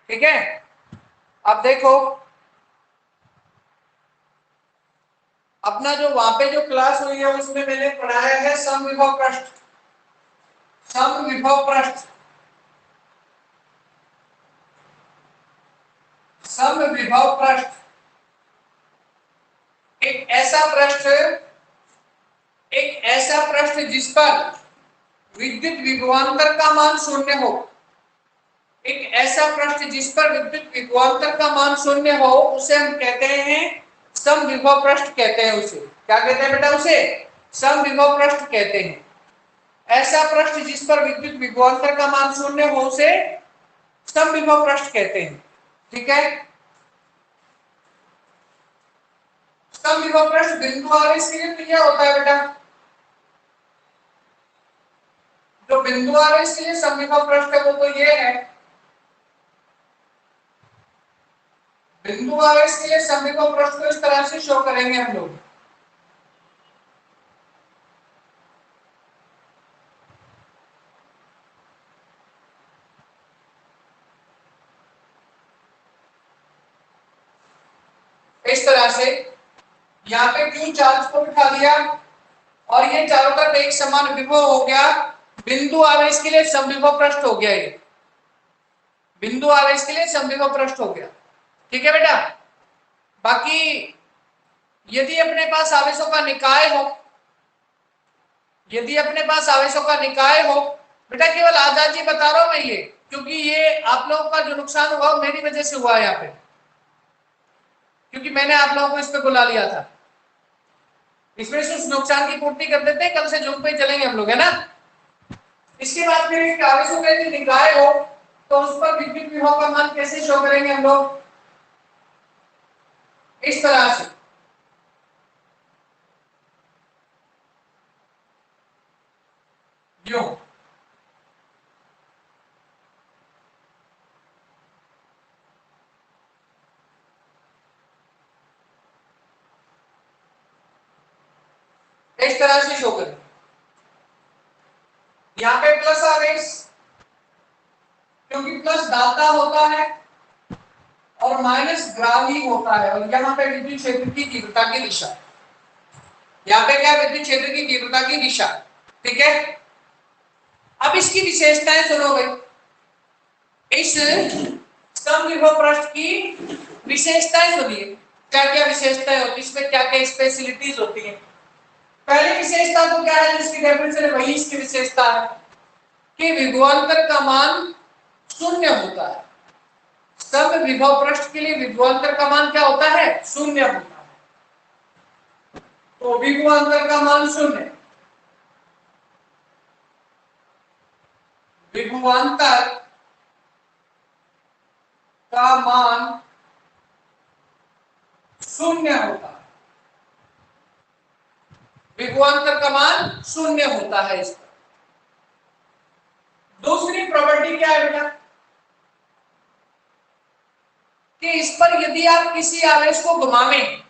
ठीक है। अब देखो अपना जो वहां पे जो क्लास हुई है उसमें मैंने पढ़ाया है समविभव पृष्ठ। समविभव पृष्ठ, समविभव पृष्ठ एक ऐसा पृष्ठ, एक ऐसा पृष्ठ जिस पर विद्युत विभवांतर का मान शून्य हो। एक ऐसा पृष्ठ जिस पर विद्युत विभवांतर का मान शून्य हो उसे हम कहते हैं समविभव पृष्ठ कहते हैं। उसे क्या कहते हैं बेटा? उसे समविभव पृष्ठ कहते हैं। ऐसा पृष्ठ जिस पर विद्युत विभवांतर का मान शून्य हो उसे समविभव पृष्ठ कहते हैं। ठीक है। समविभव पृष्ठ बिंदु आवेश के लिए तो क्या होता है बेटा? जो बिंदु आवेश के लिए समविभव पृष्ठ है वो तो ये है। बिंदु आवेश के लिए समविभव पृष्ठ को इस तरह से शो करेंगे हम लोग। इस तरह से यहाँ पे क्यू चार्ज को बिठा दिया और ये चारों तरफ एक समान विभव हो गया। बिंदु आवेश के लिए समविभव पृष्ठ हो गया। ये बिंदु आवेश के लिए समविभव पृष्ठ हो गया। ठीक है बेटा। बाकी यदि अपने पास आवेशों का निकाय हो, यदि अपने पास आवेशों का निकाय हो, बेटा केवल आजाद जी बता रहा हूं मैं ये, क्योंकि ये आप लोगों का जो नुकसान हुआ मेरी वजह से हुआ है यहाँ पे, क्योंकि मैंने आप लोगों को इस पे बुला लिया था। इसमें से उस नुकसान की पूर्ति कर देते हैं, कल से जूम पे चलेंगे हम लोग, है ना। इसके बाद फिर आवेशों का यदि निकाय हो तो उस पर विद्युत विभव का मान कैसे शो करेंगे हम लोग? इस तरह से। यूं इस तरह से शो करें। यहाँ पे प्लस आवेश, क्योंकि प्लस दाता होता है और माइनस ग्राही होता है, और यहाँ पे विद्युत क्षेत्र की तीव्रता की दिशा। यहाँ पे क्या? विद्युत क्षेत्र की तीव्रता की दिशा। ठीक है। अब इसकी विशेषताएं सुनो भाई। इस समविभव पृष्ठ की विशेषताएं सुनिए। क्या क्या विशेषताएं होती है इसमें, क्या क्या स्पेशलिटीज होती है। पहली विशेषता तो क्या है जिसकी डेफिनेशन है, वही इसकी विशेषता है कि विभवांतर का मान शून्य होता है। समविभव पृष्ठ के लिए विभवांतर का मान क्या होता है? शून्य होता है। तो विभवांतर का मान शून्य, विभवांतर का मान शून्य होता है। विभवांतर का मान शून्य होता है इसका। दूसरी प्रॉपर्टी क्या है बेटा? कि इस पर यदि आप किसी आवेश को घुमावें,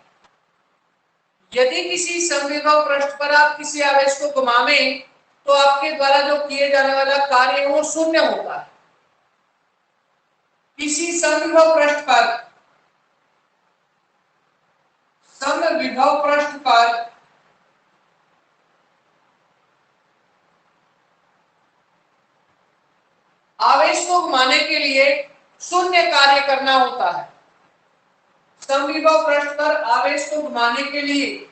यदि किसी समविभव पृष्ठ पर आप किसी आवेश को घुमावें तो आपके द्वारा जो किए जाने वाला कार्य है वो शून्य होता है। किसी समविभव पृष्ठ पर, समविभव पृष्ठ पर आवेश को घुमाने के लिए शून्य कार्य करना होता है। समविभव पृष्ठ पर आवेश को घुमाने के लिए,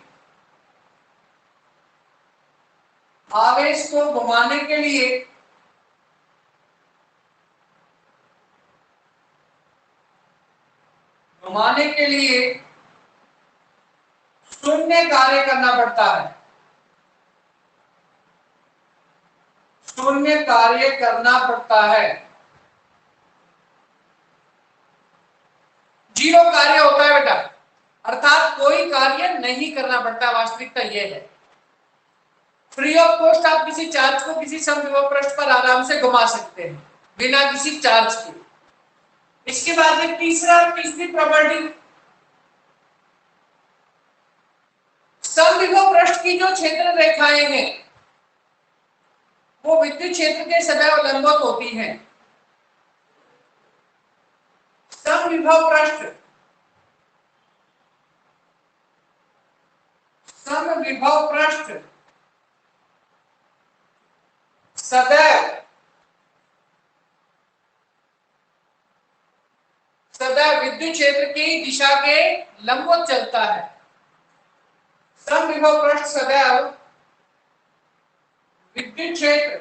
आवेश को घुमाने के लिए शून्य कार्य करना पड़ता है। शून्य कार्य करना पड़ता है। जीरो कार्य होता है बेटा, अर्थात कोई कार्य नहीं करना पड़ता। वास्तविकता यह है। फ्री ऑफ कॉस्ट आप किसी चार्ज को किसी समविभव पृष्ठ पर आराम से घुमा सकते हैं बिना किसी चार्ज के। इसके बाद में तीसरी प्रॉपर्टी, समविभव पृष्ठ की जो क्षेत्र रेखाएं हैं वो विद्युत क्षेत्र के सदैव लंबवत होती हैं। समविभव पृष्ठ, समविभव पृष्ठ सदैव सदैव विद्युत क्षेत्र की दिशा के लंबवत चलता है। समविभव पृष्ठ सदैव विद्युत क्षेत्र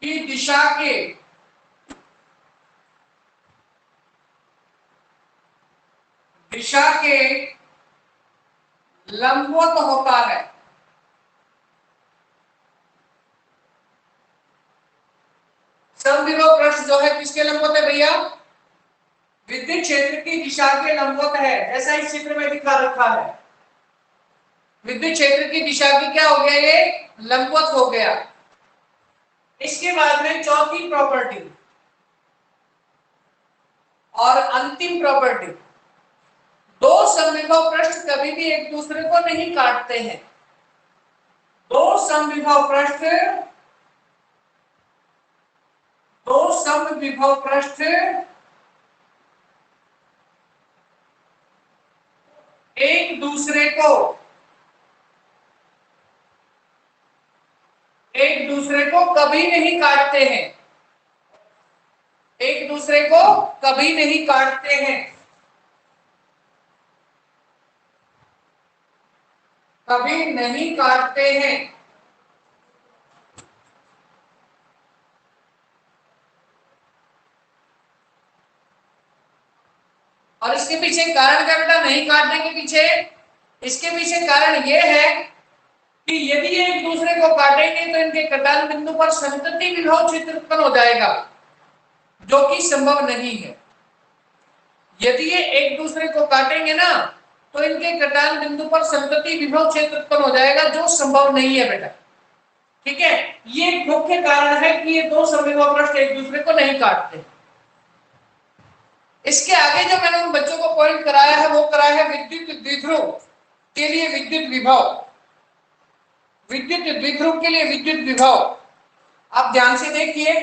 की दिशा के लंबवत होता है। समविभव पृष्ठ जो है किसके लंबवत है भैया? विद्युत क्षेत्र की दिशा के लंबवत है, जैसा इस चित्र में दिखा रखा है। विद्युत क्षेत्र की दिशा की क्या हो गया? ये लंबवत हो गया। इसके बाद में चौथी प्रॉपर्टी और अंतिम प्रॉपर्टी, दो समविभव पृष्ठ कभी भी एक दूसरे को नहीं काटते हैं। दो समविभव पृष्ठ एक दूसरे को कभी नहीं काटते हैं, एक दूसरे को कभी नहीं काटते हैं, कभी नहीं काटते हैं। और इसके पीछे कारण क्या बेटा नहीं काटने के पीछे? इसके पीछे कारण यह है कि यदि ये एक दूसरे को काटेंगे तो इनके कटान बिंदु पर संतति विभव क्षेत्र उत्पन्न हो जाएगा, जो कि संभव नहीं है। यदि ये एक दूसरे को काटेंगे ना तो इनके कटान बिंदु पर संतति विभव क्षेत्र उत्पन्न हो जाएगा, जो संभव नहीं है बेटा। ठीक है, ये मुख्य कारण है कि ये दो समविभव पृष्ठ एक दूसरे को नहीं काटते। इसके आगे जो मैंने उन बच्चों को पॉइंट कराया है वो कराया है विद्युत द्विध्रुव के लिए विद्युत विभव, विद्युत द्विध्रुव के लिए विद्युत विभव। आप ध्यान से देखिए,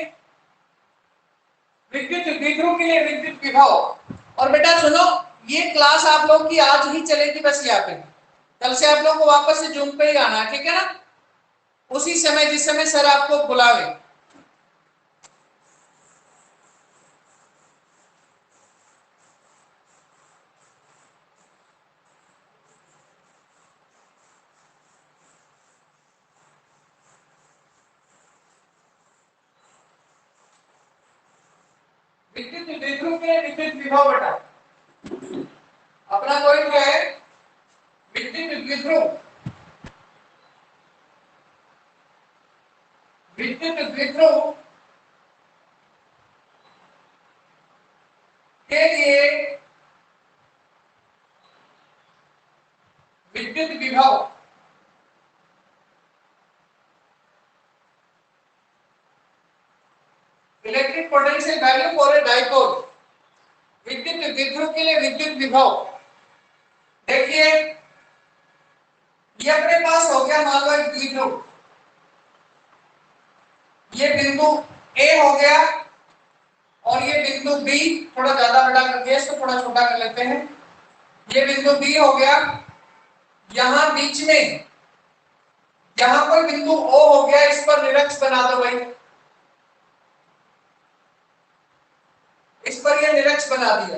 विद्युत द्विध्रुव के लिए विद्युत विभव। और बेटा सुनो, ये क्लास आप लोग की आज ही चलेगी बस यहाँ पे, कल से आप लोग को वापस से जूम पे ही आना है, ठीक है ना? उसी समय जिस समय सर आपको बुलावे। विद्युत द्विध्रुव के विद्युत विभव बेटा, अपना पॉइंट क्या है? विद्युत द्विध्रुव, विद्युत द्विध्रुव के लिए विद्युत विभव। Electric potential value for a dipole, विद्युत द्विध्रुव के लिए विद्युत विभव। देखिए, ये अपने पास हो गया मान लो एक द्विध्रुव, ये बिंदु A हो गया और ये बिंदु B, थोड़ा ज्यादा बड़ा कर दिया, इसको थोड़ा छोटा कर लेते हैं। ये बिंदु B हो गया, यहां बीच में यहां पर बिंदु O हो गया, इस पर निरक्ष बना दो भाई, इस पर ये निरक्ष बना दिया।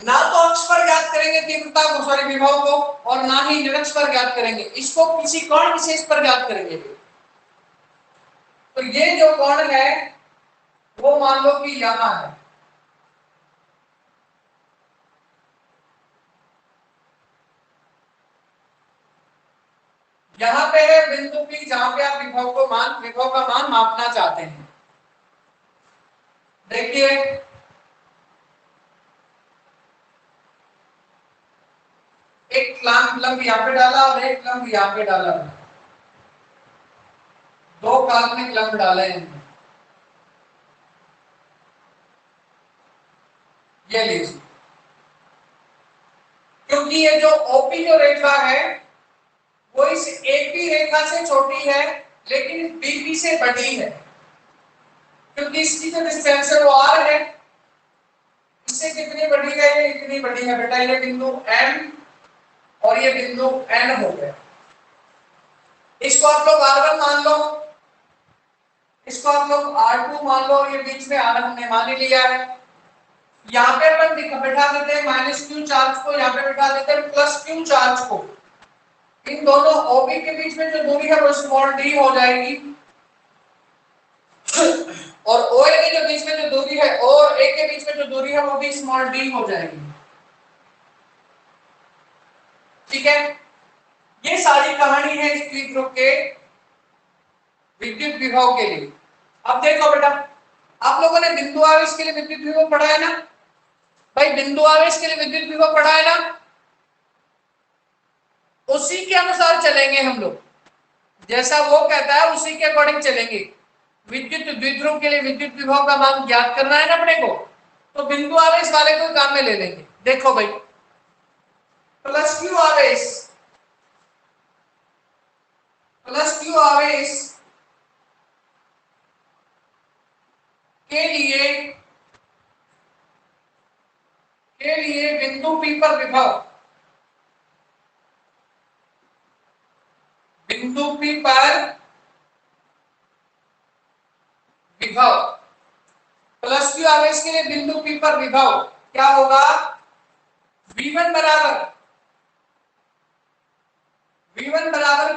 ना तो अक्ष पर ज्ञात करेंगे तीव्रता को, सॉरी विभव को, और ना ही निरक्ष पर ज्ञात करेंगे, इसको किसी कोण विशेष पर ज्ञात करेंगे। तो ये जो कोण है वो मान लो कि यहां है, यहां पे है बिंदु P जहां पे आप विभव का मान मापना चाहते हैं। देखिए, एक लंब यहाँ पे डाला और एक लंब यहाँ पे डाला, दो काल्पनिक लंब डाले हैं। ये लीजिए, क्योंकि ये जो ओपी जो रेखा है वो इस एपी रेखा थीटा से छोटी है लेकिन बीपी से बड़ी है, क्योंकि इसकी जो डिस्टेंस है वो आर है। इससे कितनी बड़ी है? ये इतनी बड़ी है बेटा, ये बिंदु एम और ये बिंदु एन हो गया। इसको आप लोग R1 मान लो, इसको आप लोग R2 मान लो, ये बीच में R हमने मान ही लिया है। यहाँ पे अपन बैठा देते हैं माइनस क्यू चार्ज को, यहाँ पे बैठा देते हैं प्लस क्यू चार्ज को। इन दोनों OB के बीच में जो दूरी है वो स्मॉल d हो जाएगी, और OA के जो बीच में जो दूरी है और A के बीच में जो दूरी है वो भी स्मॉल d हो जाएगी। ठीक है, ये सारी कहानी है इस द्विध्रुव के विद्युत विभव के लिए। अब देखो बेटा, आप लोगों ने बिंदु आवेश के लिए विद्युत विभव पढ़ा है ना भाई? बिंदु आवेश के लिए विद्युत विभव पढ़ा है ना? उसी के अनुसार चलेंगे हम लोग, जैसा वो कहता है उसी के अकॉर्डिंग चलेंगे। विद्युत द्विध्रुव के लिए विद्युत विभव का मान ज्ञात करना है ना अपने को, तो बिंदु आवेश वाले को काम में ले लेंगे। देखो भाई, प्लस क्यू आवेश, प्लस क्यू आवेश के लिए बिंदु P पर विभव, बिंदु P पर विभव, प्लस क्यू आवेश के लिए बिंदु P पर विभव क्या होगा? V1 बराबर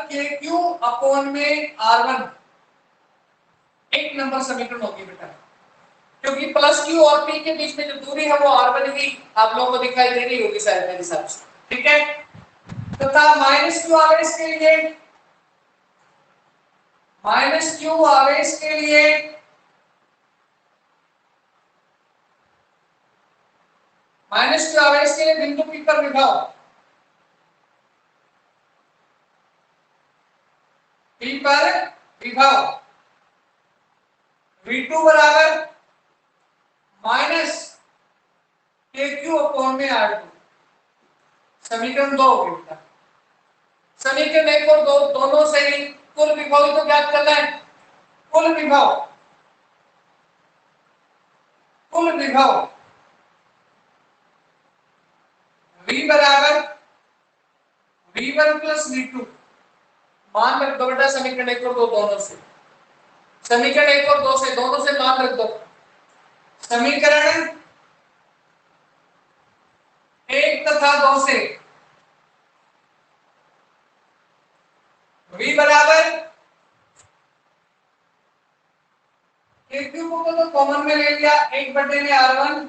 के क्यू अपॉन में R1। एक नंबर समीकरण होगी बेटा, क्योंकि प्लस क्यू और P के बीच में जो दूरी है वो R1 ही आप लोगों को दिखाई दे रही होगी शायद मेरे हिसाब से। ठीक है, तथा माइनस क्यू आवेश के लिए, माइनस क्यू आवेश के लिए माइनस क्यू आवेश के लिए बिंदु P पर विभव, P पर विभव V2 बराबर माइनस के क्यू अपॉन में R2। समीकरण 2 हो गया। समीकरण 1 और 2 दोनों से ही कुल विभव तो ज्ञात करना है। कुल विभव, कुल विभव V बराबर V1 प्लस V2। मान रख दो बेटा समीकरण 1 और 2 दोनों से, समीकरण 1 और 2 से, दोनों से मान रख दो। समीकरण 1 तथा 2 से V बराबर को तो कॉमन में ले लिया, 1 में R1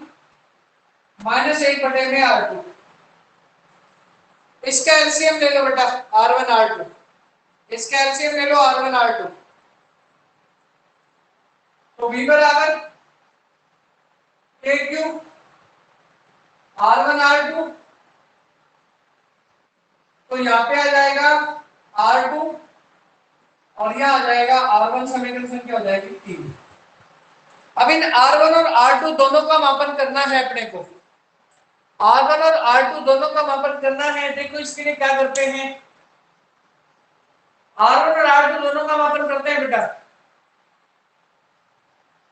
माइनस 1 में R2। इसका एलसीएम ले लो बेटा R1 R2, इसका एलसीएम ले लो R1 R2। तो V बराबर क्यू R1 R2, तो यहाँ पे आ जाएगा R2 और यहाँ आ जाएगा R1, समीकरण संख्या हो जाएगी 3। अब इन R1 और R2 दोनों का मापन करना है अपने को, R1 और R2 दोनों का मापन करना है। देखो इसके लिए क्या करते हैं, R1 और R2 दोनों का मापन करते हैं बेटा।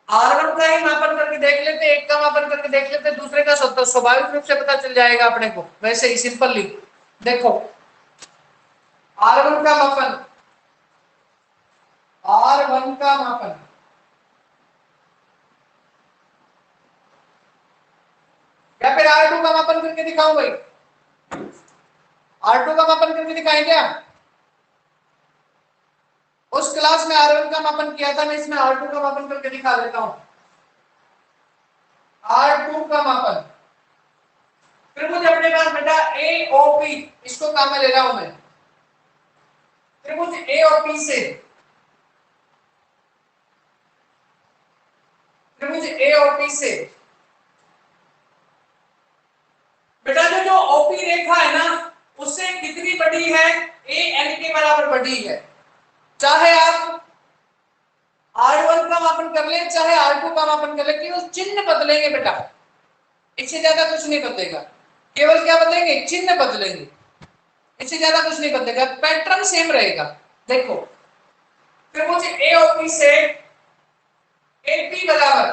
R1 का ही मापन करके देख लेते, एक का मापन करके देख लेते, दूसरे का स्वाभाविक रूप से पता चल जाएगा अपने को, वैसे ही सिंपली। देखो R1 का मापन, R1 का मापन या फिर R2 का मापन करके दिखाऊं भाई? R2 का मापन करके दिखाएं क्या? उस क्लास में R1 का मापन किया था, मैं इसमें R2 का मापन करके दिखा देता हूं। R2 का मापन, फिर मुझे अपने पास बेटा AOP, इसको काम में ले रहा हूं मैं। फिर मुझे AOP से, फिर मुझे AOP से बेटा जो OP रेखा है ना उससे कितनी बड़ी है? AN के बराबर बड़ी है। चाहे आप R1 का मापन कर ले, चाहे R2 का मापन कर ले, केवल चिन्ह बदलेंगे बेटा, इससे ज्यादा कुछ नहीं बदलेगा। केवल क्या बदलेंगे? चिन्ह बदलेंगे, इससे ज्यादा कुछ नहीं बदलेगा, पैटर्न सेम रहेगा। देखो त्रिभुज एओपी से एपी बराबर,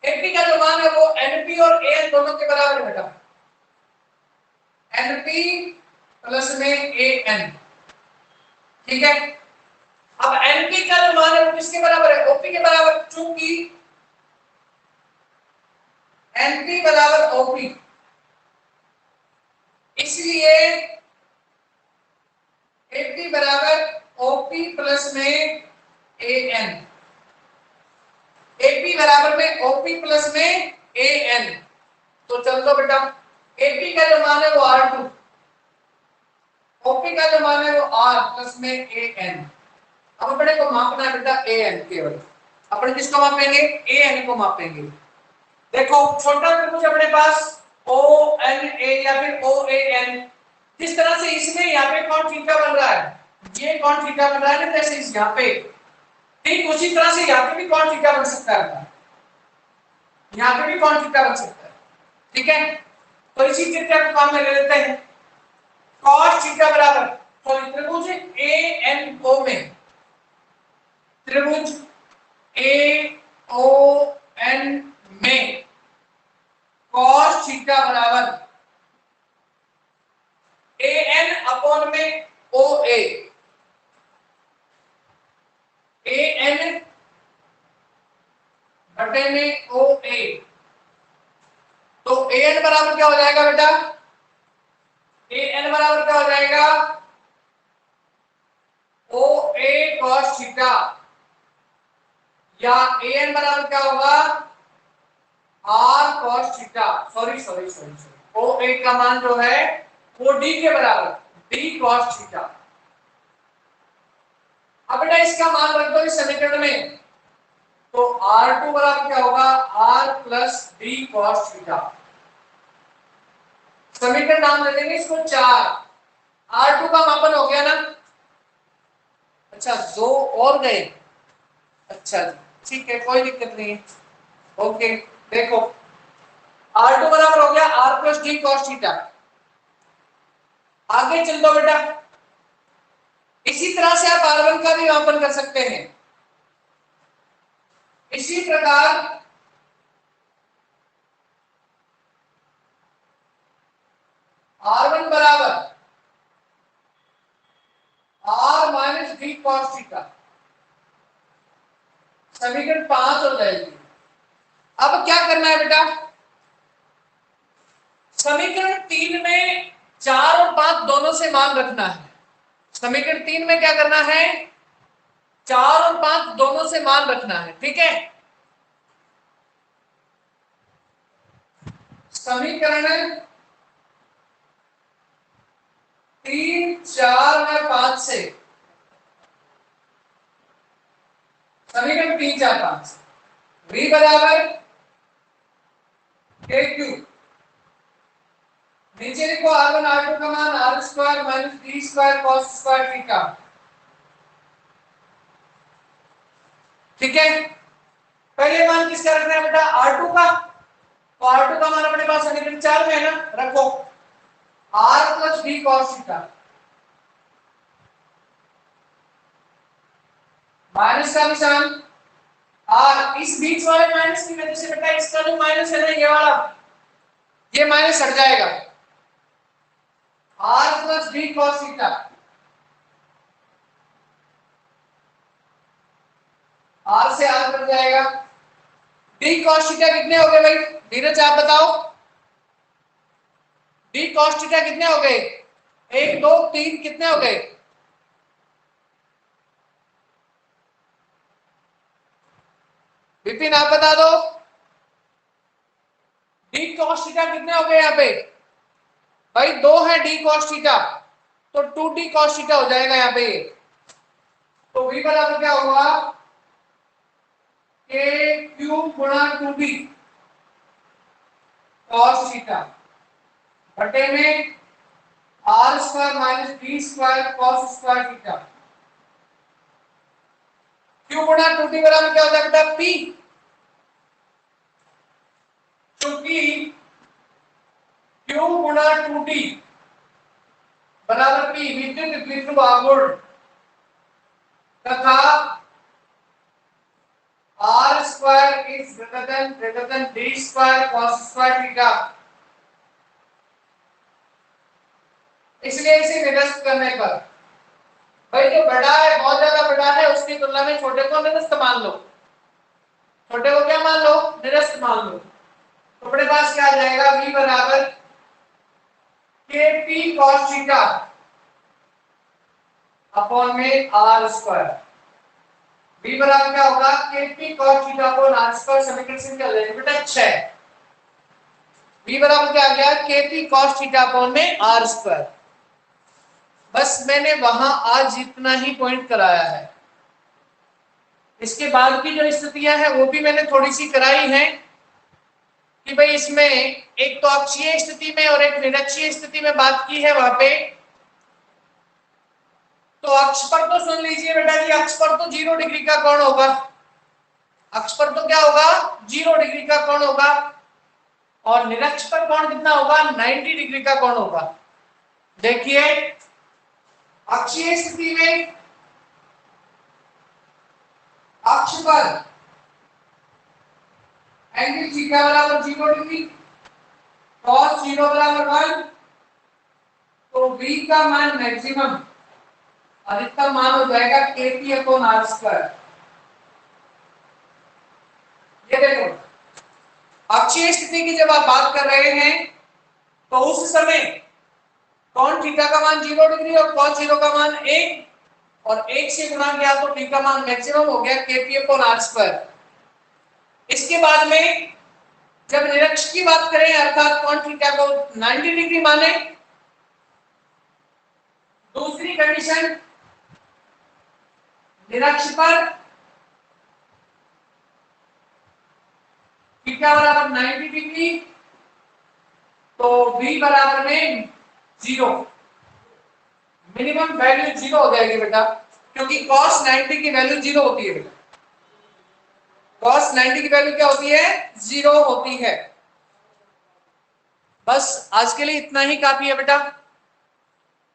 एपी का जो मान है वो एनपी और एएन दोनों के बराबर है बेटा, एनपी प्लस में एएन, ठीक है। अब एनपी का जो मान है वो किसके बराबर है, ओपी के बराबर, चूंकि एनपी बराबर ओपी, इसलिए एपी बराबर ओपी प्लस में एएन, एपी बराबर में ओपी प्लस में एएन। तो चल दो बेटा, एपी का जो मान है वो R2, ओपी का जो मान है वो R प्लस में एएन। अब अपने को मापना है बेटा एएन केवल, अपने किसको मापेंगे, एएन को मापेंगे। देखो छोटा त्रिभुज अपने पास ओ एन ए या फिर ओ ए एन, जिस तरह से इसमें यहाँ पे कौन थीटा बन रहा है, ये कौन थीटा बन रहा है ना, जैसे इस यहाँ पे, ठीक उसी तरह से यहाँ पे भी कौन थीटा बन सकता है, यहाँ पे भी कौन थीटा बन सकता है, ठीक है। तो इसी थीटा को काम में ले लेते हैं, cos थीटा बराबर, तो त्रिभुज ए एन ओ में, त्रिभुज ए ओ एन में cos थीटा बराबर ए एन अपॉन में ओ ए एन बटे में ओ ए। तो ए एन बराबर क्या हो जाएगा बेटा, ए एन बराबर क्या हो जाएगा, ओ ए cos थीटा, या ए एन बराबर क्या होगा, आर cos थीटा, sorry sorry sorry sorry, O A का मान जो है वो डी के बराबर, डी cos थीटा। अब बेटा इसका मान रख दो इस समीकरण में, तो R2 बराबर क्या होगा, R plus D cos theta. समीकरण नाम दे देंगे इसको 4, R2 का मापन हो गया ना, अच्छा दो और गए, अच्छा ठीक है कोई दिक्कत नहीं है, ओके। देखो R2 बराबर हो गया R plus D cos theta. आगे चल दो बेटा, इसी तरह से आप R1 का भी मापन कर सकते हैं, इसी प्रकार R1 बराबर R minus D cos theta, समीकरण 5 हो जाएगी। अब क्या करना है बेटा, समीकरण 3 में 4 और 5 दोनों से मान रखना है, समीकरण 3 में क्या करना है, 4 और 5 दोनों से मान रखना है, ठीक है। समीकरण 3 4 और 5 से, समीकरण 3 4 5, v बराबर के क्यू, नीचे लिखो R1 R2 का मान R square minus D square cos square theta, ठीक है। पहले मान किसका रखना है बेटा, R2 का, तो R2 का मान अपने पास समीकरण 4 में है ना, रखो R plus D cos theta minus का निशान R, इस बीच वाले माइनस की वजह से बेटा इसका जो माइनस है ना ये वाला, ये माइनस हट जाएगा, R plus D cos theta, R से R कट जाएगा, डी cos थीटा कितने हो गए भाई, धीरज आप बताओ, डी cos थीटा कितने हो गए, 1 2 3 कितने हो गए, विपिन आप बता दो, डी cos थीटा कितने हो गए यहाँ पे, भाई 2 है डी cos थीटा, तो 2d cos थीटा हो जाएगा यहाँ पे, तो v बराबर क्या होगा, के क्यू गुणा 2d cos थीटा बटे में R square minus D square cos square theta, Q गुणा 2d बराबर क्या होता है बेटा, p, क्योंकि क्यू गुणा 2d बराबर P विद्युत द्विध्रुव आघूर्ण तथा R square is greater than D square cos square theta. इसलिए इसे निरस्त करने पर भाई जो बड़ा है, बहुत ज्यादा बड़ा है, उसकी तुलना में छोटे को निरस्त मान लो। छोटे को क्या मान लो? निरस्त मान लो। तो अपने पास क्या आ जाएगा? V बराबर KP cos थीटा अपॉन में R स्क्वायर। V बराबर क्या होगा? KP cos theta upon R square. समीकरण से क्या लेंगे बेटा? 6। V बराबर क्या आ गया? KP cos थीटा अपॉन में R स्क्वायर। बस मैंने वहां आज इतना ही पॉइंट कराया है। इसके बाद की जो स्थितियां हैं वो भी मैंने थोड़ी सी कराई हैं कि भाई इसमें एक तो अक्षीय स्थिति में और एक निरक्षीय स्थिति में बात की है वहां पे। तो अक्ष पर तो सुन लीजिए बेटा जी, अक्ष पर तो 0 डिग्री का कोण होगा। अक्ष पर तो क्या होगा? 0 डिग्री का कोण होगा। और निरक्ष पर कोण कितना होगा? 90 डिग्री का कोण होगा। देखिए अक्षीय स्थिति में अक्ष पर एंगल थीटा बराबर 0 डिग्री, cos 0 बराबर 1, तो v का मान मैक्सिमम अधिकतम मान हो जाएगा kp अपॉन r स्क्वायर। ये देखो अक्षीय स्थिति की जब आप बात कर रहे हैं तो उस समय कौन थीटा का मान 0 डिग्री और cos 0 का मान 1 और 1 से गुणा किया तो p का मान मैक्सिमम हो गया kp अपॉन r स्क्वायर। इसके बाद में जब निरक्ष की बात करें अर्थात कौन थीटा को 90 डिग्री माने, दूसरी कंडीशन निरक्ष पर थीटा बराबर 90 डिग्री तो v बराबर में 0, मिनिमम वैल्यू 0 हो जाएगी बेटा, क्योंकि cos 90 की वैल्यू 0 होती है बेटा। cos 90 की वैल्यू क्या होती है? 0 होती है। बस आज के लिए इतना ही काफी है बेटा।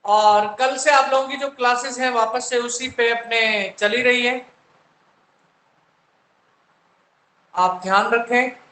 और कल से आप लोगों की जो क्लासेस हैं वापस से उसी पे अपने चली रही है। आप ध्यान रखें।